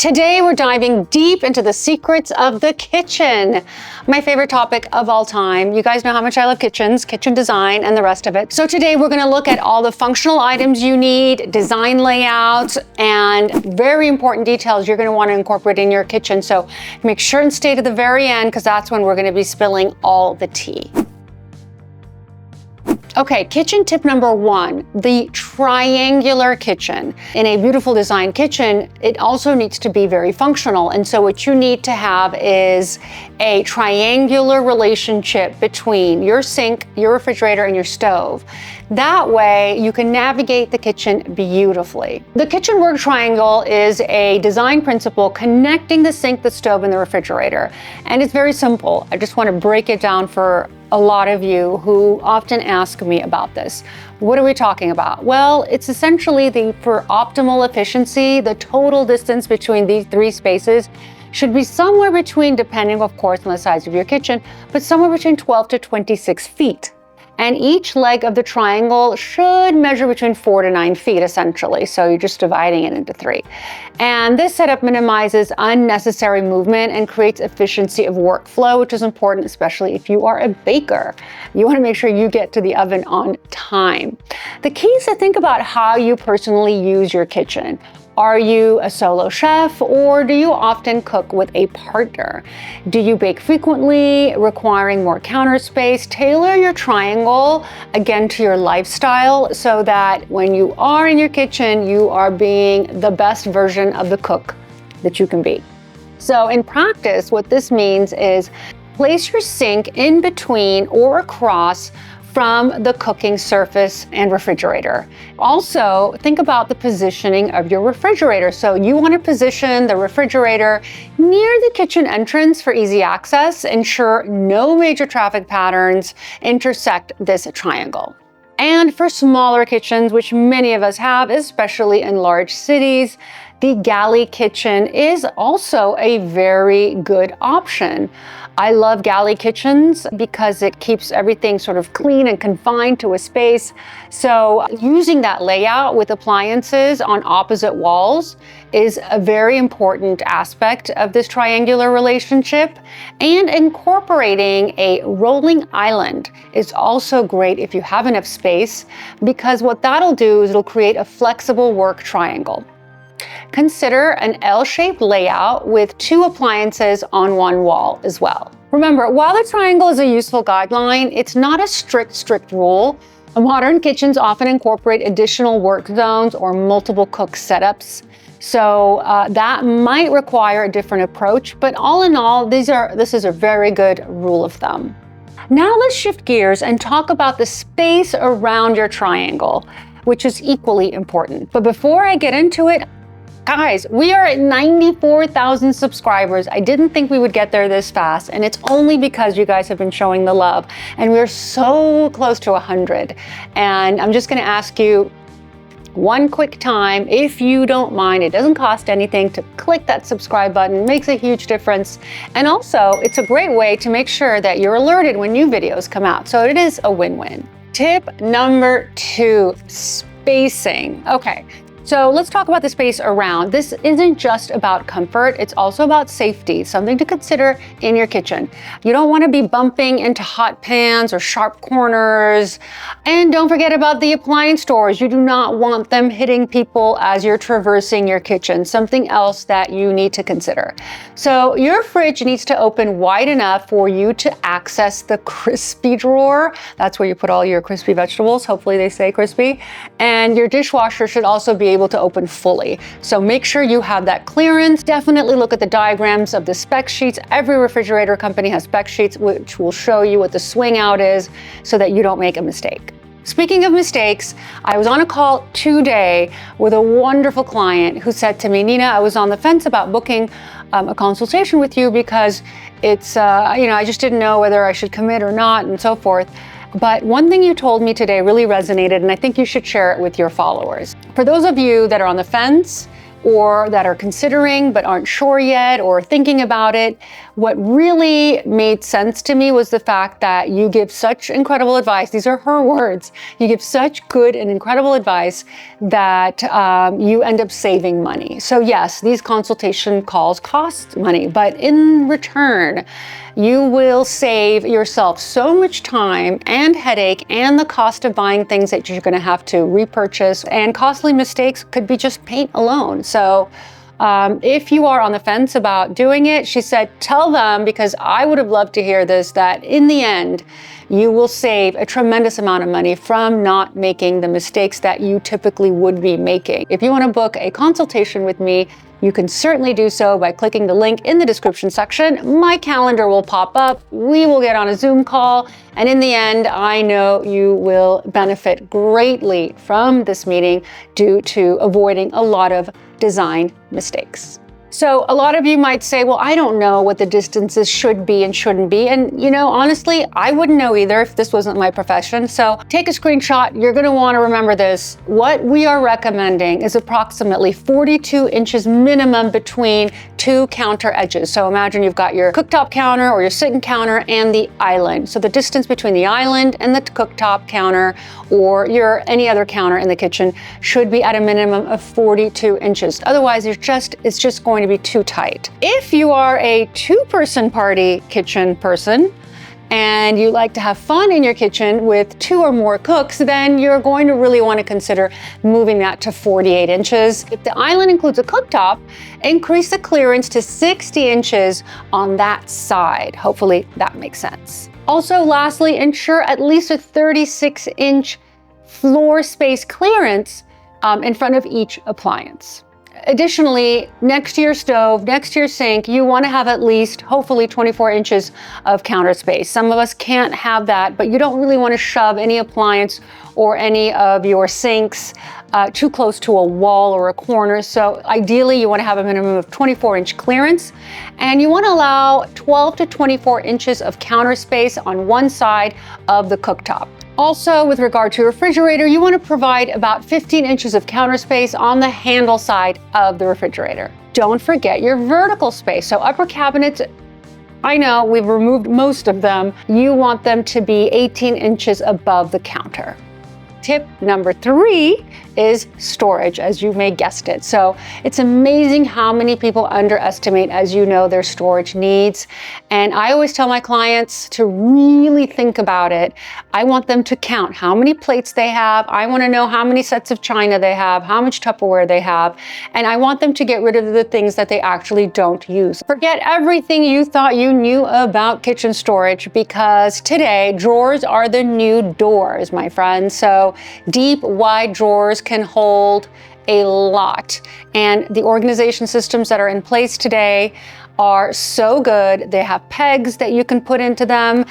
Today we're diving deep into the secrets of the kitchen. My favorite topic of all time. You guys know how much I love kitchens, kitchen design, and the rest of it. So today we're gonna look at all the functional items you need, design layouts, and very important details you're gonna wanna incorporate in your kitchen. So make sure and stay to the very end because that's when we're gonna be spilling all the tea. Okay, kitchen tip number one, the triangular kitchen. In a beautiful design kitchen, it also needs to be very functional. And so what you need to have is a triangular relationship between your sink, your refrigerator, and your stove. That way you can navigate the kitchen beautifully. The kitchen work triangle is a design principle connecting the sink, the stove, and the refrigerator. And it's very simple. I just want to break it down for a lot of you who often ask me about this. What are we talking about? Well, it's essentially for optimal efficiency, the total distance between these three spaces should be somewhere between, depending of course on the size of your kitchen, but somewhere between 12 to 26 feet. And each leg of the triangle should measure between 4 to 9 feet essentially. So you're just dividing it into three. And this setup minimizes unnecessary movement and creates efficiency of workflow, which is important, especially if you are a baker. You want to make sure you get to the oven on time. The key is to think about how you personally use your kitchen. Are you a solo chef or do you often cook with a partner? Do you bake frequently, requiring more counter space? Tailor your triangle again to your lifestyle so that when you are in your kitchen, you are being the best version of the cook that you can be. So in practice, what this means is place your sink in between or across from the cooking surface and refrigerator. Also, think about the positioning of your refrigerator. So you want to position the refrigerator near the kitchen entrance for easy access. Ensure no major traffic patterns intersect this triangle. And for smaller kitchens, which many of us have, especially in large cities, the galley kitchen is also a very good option. I love galley kitchens because it keeps everything sort of clean and confined to a space. So using that layout with appliances on opposite walls is a very important aspect of this triangular relationship. And incorporating a rolling island is also great if you have enough space, because what that'll do is it'll create a flexible work triangle. Consider an L-shaped layout with two appliances on one wall as well. Remember, while the triangle is a useful guideline, it's not a strict rule. Modern kitchens often incorporate additional work zones or multiple cook setups. So that might require a different approach, but all in all, this is a very good rule of thumb. Now let's shift gears and talk about the space around your triangle, which is equally important. But before I get into it, guys, we are at 94,000 subscribers. I didn't think we would get there this fast, and it's only because you guys have been showing the love, and we're so close to 100. And I'm just gonna ask you one quick time, if you don't mind, it doesn't cost anything to click that subscribe button. It makes a huge difference. And also, it's a great way to make sure that you're alerted when new videos come out. So it is a win-win. Tip number 2, spacing. Okay. So let's talk about the space around. This isn't just about comfort, it's also about safety, something to consider in your kitchen. You don't want to be bumping into hot pans or sharp corners. And don't forget about the appliance doors. You do not want them hitting people as you're traversing your kitchen, something else that you need to consider. So your fridge needs to open wide enough for you to access the crispy drawer. That's where you put all your crispy vegetables. Hopefully they stay crispy. And your dishwasher should also be able to open fully. So make sure you have that clearance. Definitely look at the diagrams of the spec sheets. Every refrigerator company has spec sheets which will show you what the swing out is so that you don't make a mistake. Speaking of mistakes, I was on a call today with a wonderful client who said to me, Nina, I was on the fence about booking a consultation with you because it's, I just didn't know whether I should commit or not and so forth. But one thing you told me today really resonated, and I think you should share it with your followers. For those of you that are on the fence or that are considering but aren't sure yet or thinking about it. What really made sense to me was the fact that you give such incredible advice. These are her words. You give such good and incredible advice that you end up saving money. So yes, these consultation calls cost money, but in return, you will save yourself so much time and headache and the cost of buying things that you're going to have to repurchase, and costly mistakes could be just paint alone. So if you are on the fence about doing it, she said, tell them, because I would have loved to hear this, that in the end, you will save a tremendous amount of money from not making the mistakes that you typically would be making. If you want to book a consultation with me, you can certainly do so by clicking the link in the description section. My calendar will pop up. We will get on a Zoom call. And in the end, I know you will benefit greatly from this meeting due to avoiding a lot of design mistakes. So a lot of you might say, well, I don't know what the distances should be and shouldn't be. And you know, honestly, I wouldn't know either if this wasn't my profession. So take a screenshot. You're going to want to remember this. What we are recommending is approximately 42 inches minimum between two counter edges. So imagine you've got your cooktop counter or your sit-in counter and the island. So the distance between the island and the cooktop counter or your any other counter in the kitchen should be at a minimum of 42 inches. Otherwise, it's just going to be too tight. If you are a two-person party kitchen person and you like to have fun in your kitchen with two or more cooks, then you're going to really want to consider moving that to 48 inches. If the island includes a cooktop, increase the clearance to 60 inches on that side. Hopefully that makes sense. Also, lastly, ensure at least a 36-inch floor space clearance in front of each appliance. Additionally, next to your stove, next to your sink, you want to have at least, hopefully, 24 inches of counter space. Some of us can't have that, but you don't really want to shove any appliance or any of your sinks too close to a wall or a corner. So ideally, you want to have a minimum of 24-inch clearance, and you want to allow 12 to 24 inches of counter space on one side of the cooktop. Also, with regard to your refrigerator, you want to provide about 15 inches of counter space on the handle side of the refrigerator. Don't forget your vertical space. So upper cabinets, I know we've removed most of them. You want them to be 18 inches above the counter. Tip number 3 is storage, as you may guessed it. So it's amazing how many people underestimate, as you know, their storage needs. And I always tell my clients to really think about it. I want them to count how many plates they have. I want to know how many sets of china they have, how much Tupperware they have. And I want them to get rid of the things that they actually don't use. Forget everything you thought you knew about kitchen storage, because today drawers are the new doors, my friends. So deep, wide drawers can hold a lot. And the organization systems that are in place today are so good. They have pegs that you can put into them.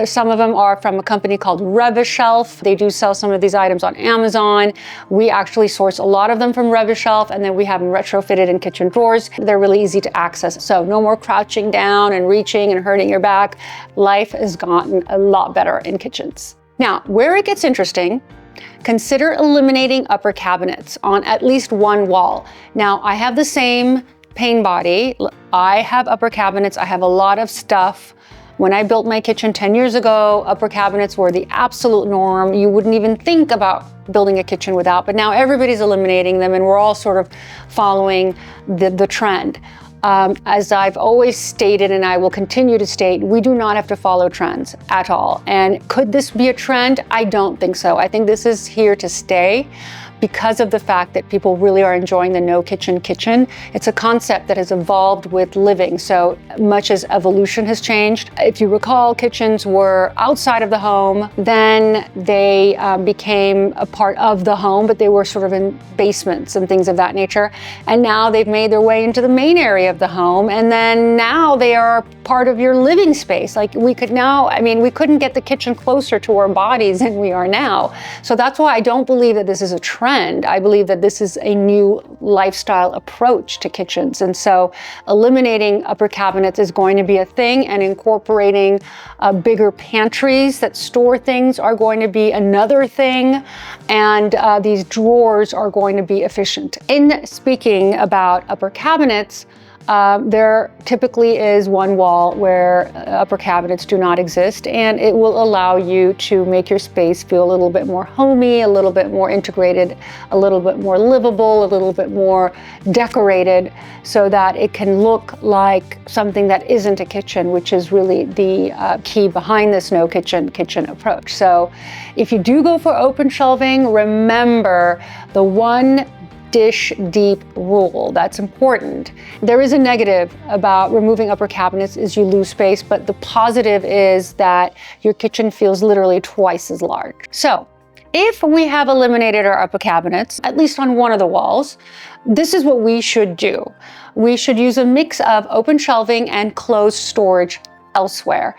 Some of them are from a company called Rev A Shelf. They do sell some of these items on Amazon. We actually source a lot of them from Rev A Shelf, and then we have them retrofitted in kitchen drawers. They're really easy to access. So no more crouching down and reaching and hurting your back. Life has gotten a lot better in kitchens. Now, where it gets interesting, consider eliminating upper cabinets on at least one wall. Now, I have the same pane body. I have upper cabinets. I have a lot of stuff. When I built my kitchen 10 years ago, upper cabinets were the absolute norm. You wouldn't even think about building a kitchen without, but now everybody's eliminating them, and we're all sort of following the trend. As I've always stated, and I will continue to state, we do not have to follow trends at all. And could this be a trend? I don't think so. I think this is here to stay because of the fact that people really are enjoying the no kitchen kitchen. It's a concept that has evolved with living, so much as evolution has changed. If you recall, kitchens were outside of the home, then they became a part of the home, but they were sort of in basements and things of that nature. And now they've made their way into the main area of the home, and then now they are part of your living space. Like we could now, I mean, we couldn't get the kitchen closer to our bodies than we are now. So that's why I don't believe that this is a trend. trend. I believe that this is a new lifestyle approach to kitchens. And so eliminating upper cabinets is going to be a thing, and incorporating bigger pantries that store things are going to be another thing. And these drawers are going to be efficient. In speaking about upper cabinets, there typically is one wall where upper cabinets do not exist, and it will allow you to make your space feel a little bit more homey, a little bit more integrated, a little bit more livable, a little bit more decorated, so that it can look like something that isn't a kitchen, which is really the key behind this no kitchen approach. So if you do go for open shelving, remember the one dish deep rule. That's important. There is a negative about removing upper cabinets is you lose space, but the positive is that your kitchen feels literally twice as large. So if we have eliminated our upper cabinets, at least on one of the walls, this is what we should do. We should use a mix of open shelving and closed storage elsewhere.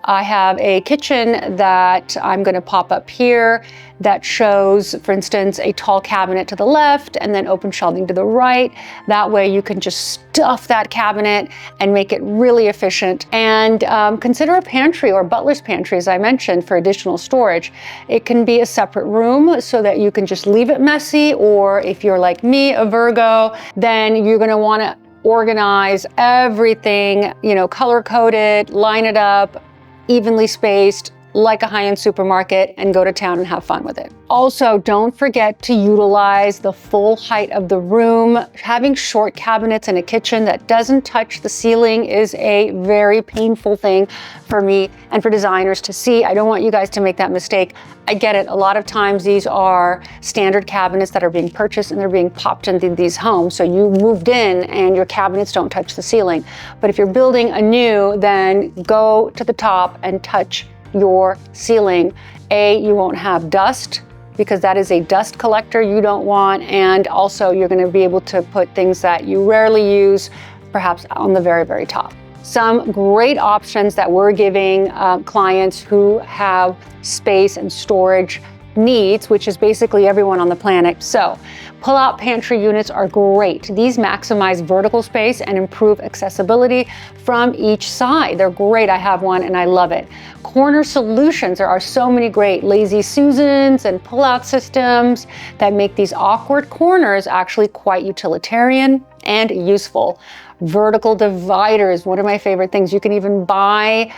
I have a kitchen that I'm going to pop up here that shows, for instance, a tall cabinet to the left and then open shelving to the right. That way you can just stuff that cabinet and make it really efficient. And consider a pantry or butler's pantry, as I mentioned, for additional storage. It can be a separate room so that you can just leave it messy, or if you're like me, a Virgo, then you're going to want to organize everything, color code it, line it up, evenly spaced, like a high-end supermarket, and go to town and have fun with it. Also, don't forget to utilize the full height of the room. Having short cabinets in a kitchen that doesn't touch the ceiling is a very painful thing for me and for designers to see. I don't want you guys to make that mistake. I get it. A lot of times these are standard cabinets that are being purchased and they're being popped into these homes. So you moved in and your cabinets don't touch the ceiling. But if you're building anew, then go to the top and touch your ceiling. You won't have dust, because that is a dust collector you don't want, and also you're going to be able to put things that you rarely use perhaps on the very, very top. Some great options that we're giving clients who have space and storage needs, which is basically everyone on the planet. So pull-out pantry units are great. These maximize vertical space and improve accessibility from each side. They're great. I have one and I love it. Corner solutions. There are so many great Lazy Susans and pull-out systems that make these awkward corners actually quite utilitarian and useful. Vertical dividers, one of my favorite things. You can even buy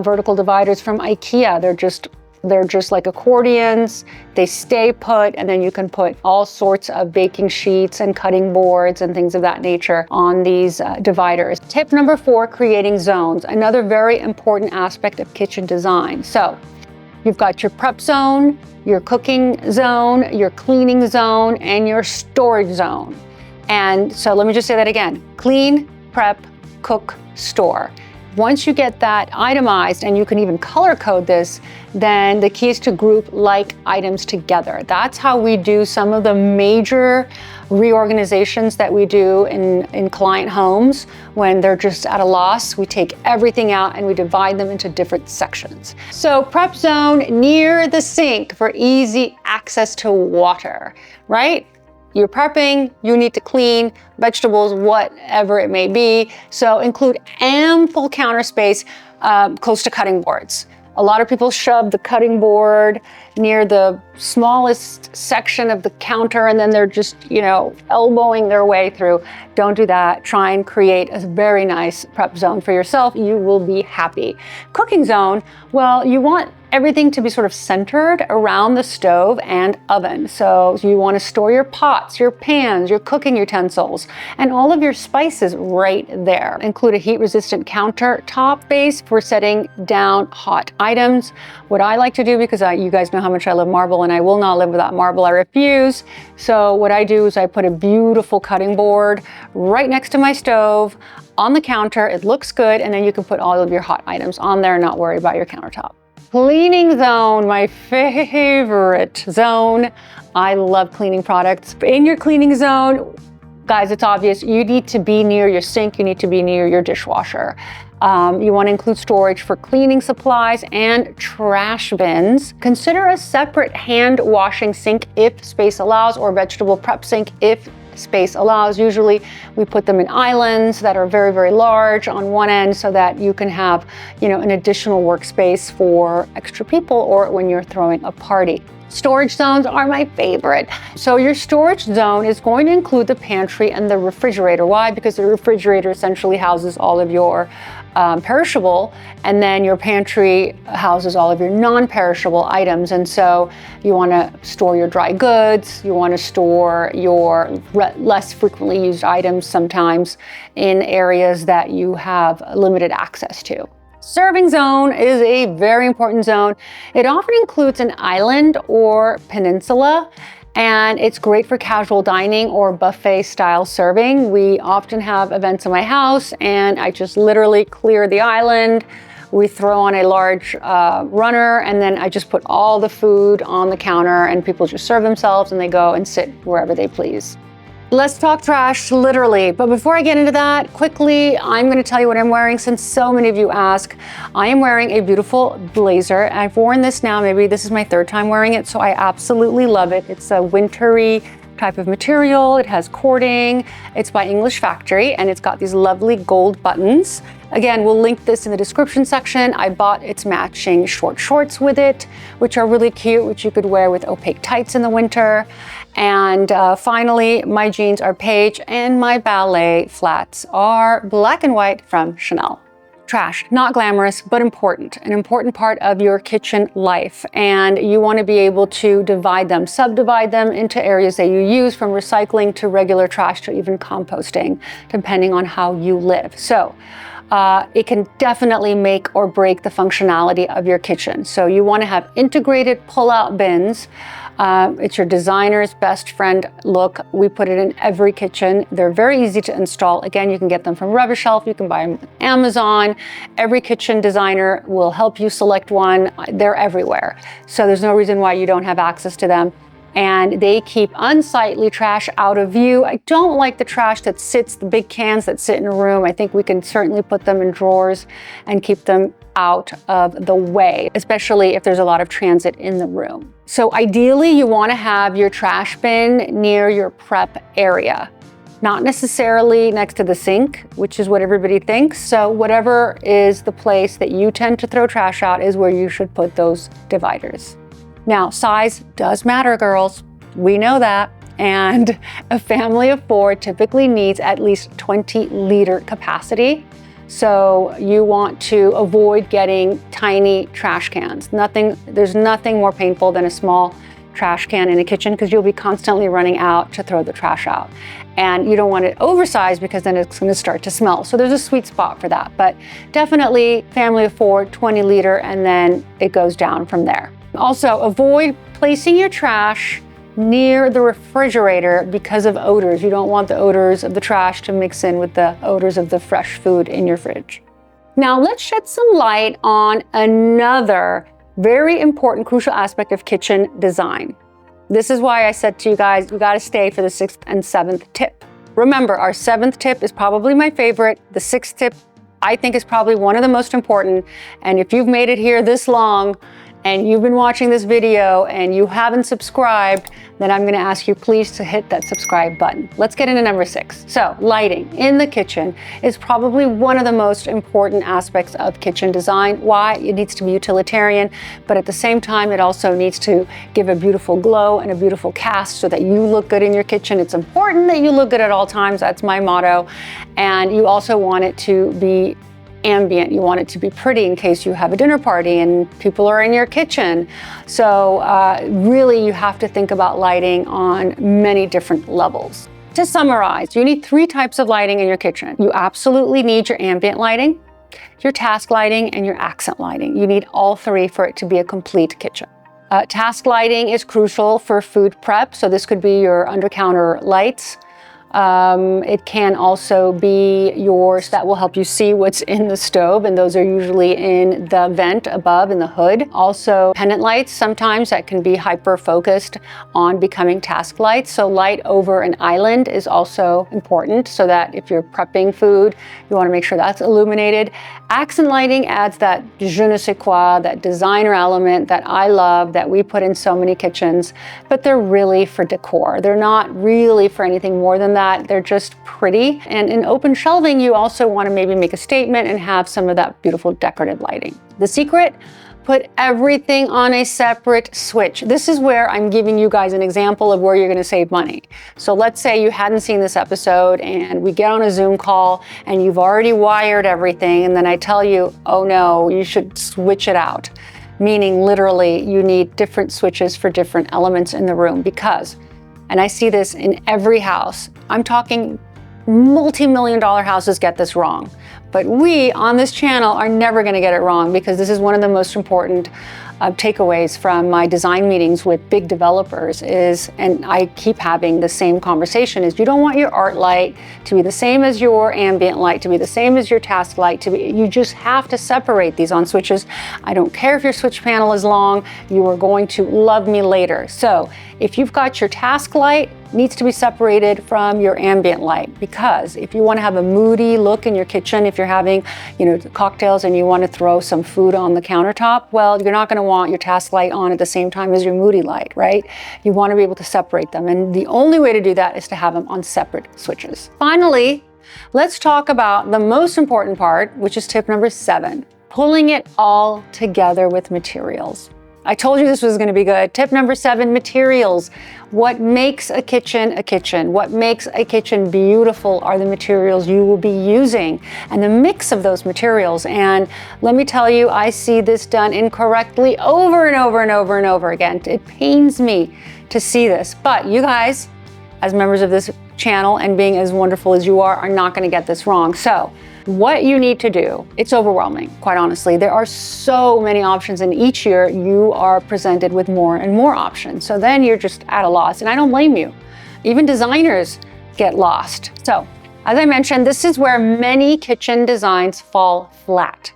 vertical dividers from IKEA. They're just like accordions. They stay put, and then you can put all sorts of baking sheets and cutting boards and things of that nature on these dividers. Tip number 4, creating zones. Another very important aspect of kitchen design. So you've got your prep zone, your cooking zone, your cleaning zone, and your storage zone. And so let me just say that again: clean, prep, cook, store. Once you get that itemized, and you can even color code this, then the key is to group like items together. That's how we do some of the major reorganizations that we do in client homes when they're just at a loss. We take everything out and we divide them into different sections. So prep zone near the sink for easy access to water, right? You're prepping, you need to clean vegetables, whatever it may be. So include ample counter space close to cutting boards. A lot of people shove the cutting board near the smallest section of the counter, and then they're just, elbowing their way through. Don't do that. Try and create a very nice prep zone for yourself. You will be happy. Cooking zone, well, you want everything to be sort of centered around the stove and oven. So you want to store your pots, your pans, your cooking utensils, and all of your spices right there. Include a heat-resistant countertop base for setting down hot items. What I like to do, because you guys know how much I love marble, and I will not live without marble, I refuse. So what I do is I put a beautiful cutting board right next to my stove on the counter. It looks good, and then you can put all of your hot items on there and not worry about your countertop. Cleaning zone, my favorite zone. I love cleaning products. In your cleaning zone, Guys, it's obvious. You need to be near your sink. You need to be near your dishwasher. You want to include storage for cleaning supplies and trash bins. Consider a separate hand washing sink if space allows, or vegetable prep sink if space allows. Usually we put them in islands that are very, very large on one end so that you can have, an additional workspace for extra people or when you're throwing a party. Storage zones are my favorite. So your storage zone is going to include the pantry and the refrigerator. Why? Because the refrigerator essentially houses all of your perishable, and then your pantry houses all of your non-perishable items. And so you want to store your dry goods, you want to store your less frequently used items sometimes in areas that you have limited access to. Serving zone is a very important zone. It often includes an island or peninsula, and it's great for casual dining or buffet style serving. We often have events in my house and I just literally clear the island. We throw on a large runner, and then I just put all the food on the counter and people just serve themselves and they go and sit wherever they please. Let's talk trash, literally. But before I get into that, quickly, I'm going to tell you what I'm wearing since so many of you ask. I am wearing a beautiful blazer. I've worn this now, maybe this is my third time wearing it, so I absolutely love it. It's a wintry type of material. It has cording. It's by English Factory, and it's got these lovely gold buttons. Again, we'll link this in the description section. I bought its matching short shorts with it, which are really cute, which you could wear with opaque tights in the winter. And finally, my jeans are beige and my ballet flats are black and white from Chanel. Trash, not glamorous, but important, an important part of your kitchen life. And you want to be able to divide them, subdivide them into areas that you use, from recycling to regular trash to even composting, depending on how you live. So it can definitely make or break the functionality of your kitchen. So you want to have integrated pull-out bins. It's your designer's best friend look. We put it in every kitchen. They're very easy to install. Again, you can get them from Rev A Shelf. You can buy them on Amazon. Every kitchen designer will help you select one. They're everywhere. So there's no reason why you don't have access to them. And they keep unsightly trash out of view. I don't like the trash that sits, the big cans that sit in a room. I think we can certainly put them in drawers and keep them out of the way, especially if there's a lot of transit in the room. So ideally, you want to have your trash bin near your prep area, not necessarily next to the sink, which is what everybody thinks. So whatever is the place that you tend to throw trash out is where you should put those dividers. Now, size does matter, girls. We know that. And a family of 4 typically needs at least 20-liter capacity. So you want to avoid getting tiny trash cans. There's nothing more painful than a small trash can in a kitchen, because you'll be constantly running out to throw the trash out. And you don't want it oversized because then it's going to start to smell. So there's a sweet spot for that. But definitely family of 4, 20-liter, and then it goes down from there. Also, avoid placing your trash near the refrigerator because of odors. You don't want the odors of the trash to mix in with the odors of the fresh food in your fridge. Now, let's shed some light on another very important, crucial aspect of kitchen design. This is why I said to you guys, you got to stay for the 6th and 7th tip. Remember, our 7th tip is probably my favorite. The 6th tip, I think, is probably one of the most important. And if you've made it here this long, and you've been watching this video and you haven't subscribed, then I'm gonna ask you please to hit that subscribe button. Let's get into number 6. So lighting in the kitchen is probably one of the most important aspects of kitchen design. Why? It needs to be utilitarian, but at the same time, it also needs to give a beautiful glow and a beautiful cast so that you look good in your kitchen. It's important that you look good at all times. That's my motto. And you also want it to be ambient. You want it to be pretty in case you have a dinner party and people are in your kitchen. So really, you have to think about lighting on many different levels. To summarize, you need 3 types of lighting in your kitchen. You absolutely need your ambient lighting, your task lighting, and your accent lighting. You need all 3 for it to be a complete kitchen. Task lighting is crucial for food prep. So this could be your under-counter lights. It can also be yours that will help you see what's in the stove, and those are usually in the vent above in the hood. Also pendant lights, sometimes that can be hyper focused on becoming task lights. So light over an island is also important, so that if you're prepping food, you want to make sure that's illuminated. Accent lighting adds that je ne sais quoi, that designer element that I love, that we put in so many kitchens, but they're really for decor. They're not really for anything more than that. They're just pretty. And in open shelving, you also want to maybe make a statement and have some of that beautiful decorative lighting. The secret? Put everything on a separate switch. This is where I'm giving you guys an example of where you're going to save money. So let's say you hadn't seen this episode and we get on a Zoom call and you've already wired everything, and then I tell you, oh no, you should switch it out. Meaning literally you need different switches for different elements in the room, because, and I see this in every house, I'm talking multi-million-dollar houses get this wrong. But we on this channel are never going to get it wrong, because this is one of the most important takeaways from my design meetings with big developers is, and I keep having the same conversation, is you don't want your art light to be the same as your ambient light, to be the same as your task light, you just have to separate these on switches. I don't care if your switch panel is long, you are going to love me later. So if you've got your task light, needs to be separated from your ambient light, because if you want to have a moody look in your kitchen, if you're having, cocktails and you want to throw some food on the countertop, well, you're not going to want your task light on at the same time as your moody light, right? You want to be able to separate them, and the only way to do that is to have them on separate switches. Finally, let's talk about the most important part, which is tip number 7, pulling it all together with materials. I told you this was going to be good. Tip number 7, materials. What makes a kitchen a kitchen? What makes a kitchen beautiful are the materials you will be using and the mix of those materials. And let me tell you, I see this done incorrectly over and over and over and over again. It pains me to see this, but you guys, as members of this channel and being as wonderful as you are not going to get this wrong. So what you need to do, it's overwhelming, quite honestly. There are so many options, and each year you are presented with more and more options. So then you're just at a loss, and I don't blame you. Even designers get lost. So, as I mentioned, this is where many kitchen designs fall flat.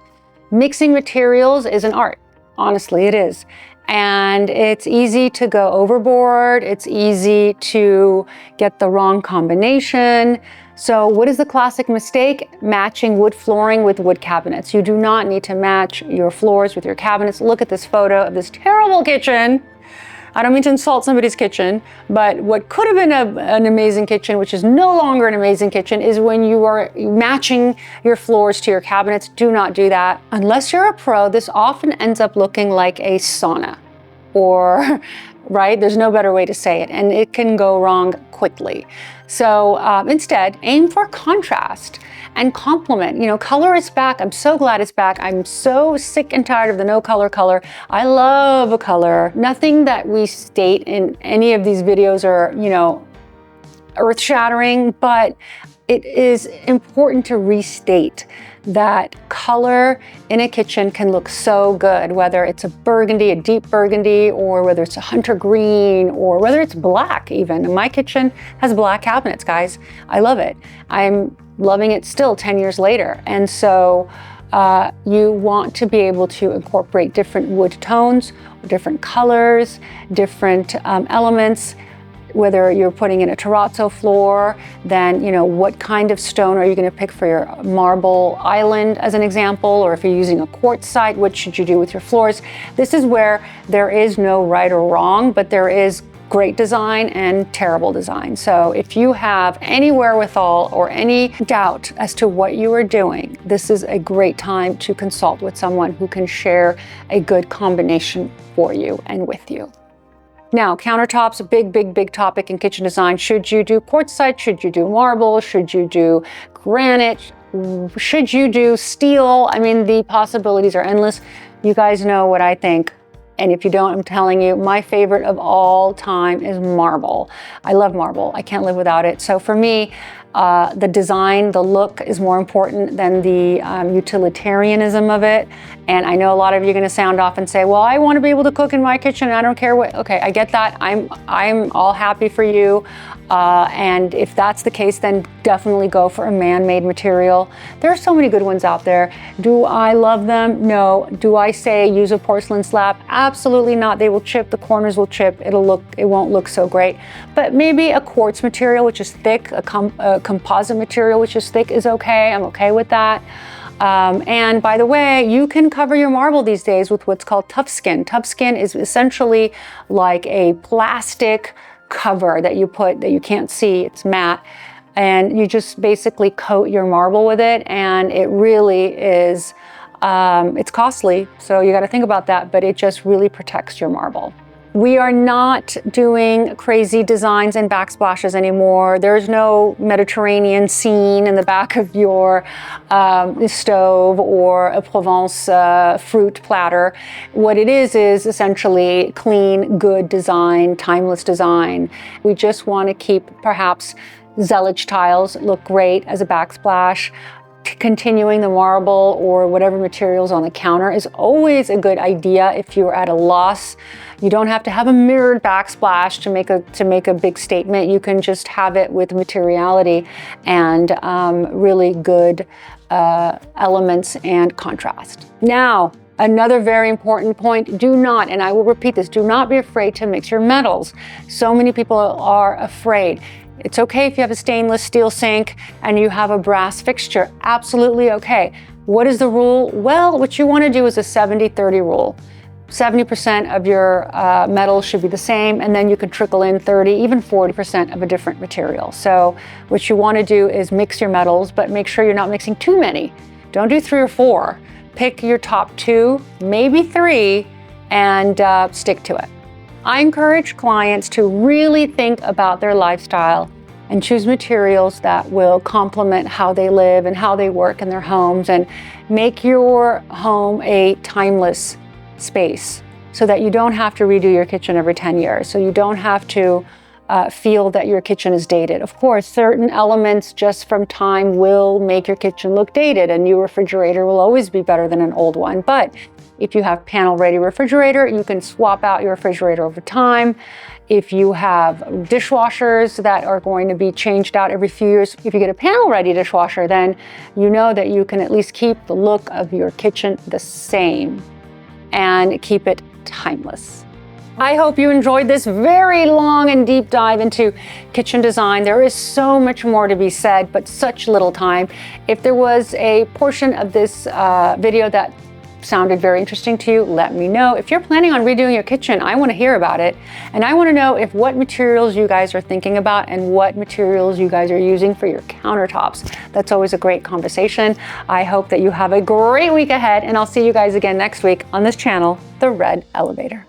Mixing materials is an art. Honestly, it is. And it's easy to go overboard. It's easy to get the wrong combination. So what is the classic mistake? Matching wood flooring with wood cabinets. You do not need to match your floors with your cabinets. Look at this photo of this terrible kitchen. I don't mean to insult somebody's kitchen, but what could have been an amazing kitchen, which is no longer an amazing kitchen, is when you are matching your floors to your cabinets. Do not do that. Unless you're a pro, this often ends up looking like a sauna, or, right? There's no better way to say it, and it can go wrong quickly. So instead, aim for contrast and complement. Color is back. I'm so glad it's back. I'm so sick and tired of the no color color. I love a color. Nothing that we state in any of these videos are, earth-shattering, but it is important to restate that color in a kitchen can look so good, whether it's a burgundy, a deep burgundy, or whether it's a hunter green, or whether it's black even. My kitchen has black cabinets, guys. I love it. I'm loving it still 10 years later. And so you want to be able to incorporate different wood tones, different colors, different elements. Whether you're putting in a terrazzo floor, then what kind of stone are you going to pick for your marble island, as an example, or if you're using a quartzite, what should you do with your floors? This is where there is no right or wrong, but there is great design and terrible design. So if you have any wherewithal or any doubt as to what you are doing, this is a great time to consult with someone who can share a good combination for you and with you. Now, countertops, a big topic in kitchen design. Should you do quartzite? Should you do marble? Should you do granite? Should you do steel? I mean, the possibilities are endless. You guys know what I think. And if you don't, I'm telling you, my favorite of all time is marble. I love marble. I can't live without it. So for me, the design, the look is more important than the utilitarianism of it. And I know a lot of you are going to sound off and say, well, I want to be able to cook in my kitchen. I don't care what. Okay, I get that. I'm all happy for you. And if that's the case, then definitely go for a man-made material. There are so many good ones out there. Do I love them? No. Do I say use a porcelain slab? Absolutely not. They will chip, the corners will chip, it won't look so great. But maybe a quartz material, which is thick, a composite material, which is thick, is okay. I'm okay with that. And by the way, you can cover your marble these days with what's called tough skin. Tough skin is essentially like a plastic cover that you put, that you can't see, it's matte, and you just basically coat your marble with it, and it really is, it's costly, so you got to think about that, but it just really protects your marble. We are not doing crazy designs and backsplashes anymore. There's no Mediterranean scene in the back of your stove or a Provence fruit platter. What it is essentially clean, good design, timeless design. We just want to keep perhaps zealage tiles look great as a backsplash. Continuing the marble or whatever materials on the counter is always a good idea if you're at a loss. You don't have to have a mirrored backsplash to make a big statement. You can just have it with materiality and really good elements and contrast. Now, another very important point, do not, and I will repeat this, do not be afraid to mix your metals. So many people are afraid. It's okay if you have a stainless steel sink and you have a brass fixture, absolutely okay. What is the rule? Well, what you want to do is a 70-30 rule. 70% of your metal should be the same, and then you can trickle in 30, even 40% of a different material. So what you want to do is mix your metals, but make sure you're not mixing too many. Don't do 3 or 4. Pick your top 2, maybe 3, and stick to it. I encourage clients to really think about their lifestyle and choose materials that will complement how they live and how they work in their homes, and make your home a timeless space so that you don't have to redo your kitchen every 10 years. So you don't have to feel that your kitchen is dated. Of course, certain elements just from time will make your kitchen look dated. A new refrigerator will always be better than an old one. But if you have panel-ready refrigerator, you can swap out your refrigerator over time. If you have dishwashers that are going to be changed out every few years, if you get a panel-ready dishwasher, then you know that you can at least keep the look of your kitchen the same and keep it timeless. I hope you enjoyed this very long and deep dive into kitchen design. There is so much more to be said, but such little time. If there was a portion of this video that sounded very interesting to you, let me know. If you're planning on redoing your kitchen, I want to hear about it. And I want to know what materials you guys are thinking about and what materials you guys are using for your countertops. That's always a great conversation. I hope that you have a great week ahead, and I'll see you guys again next week on this channel, The Red Elevator.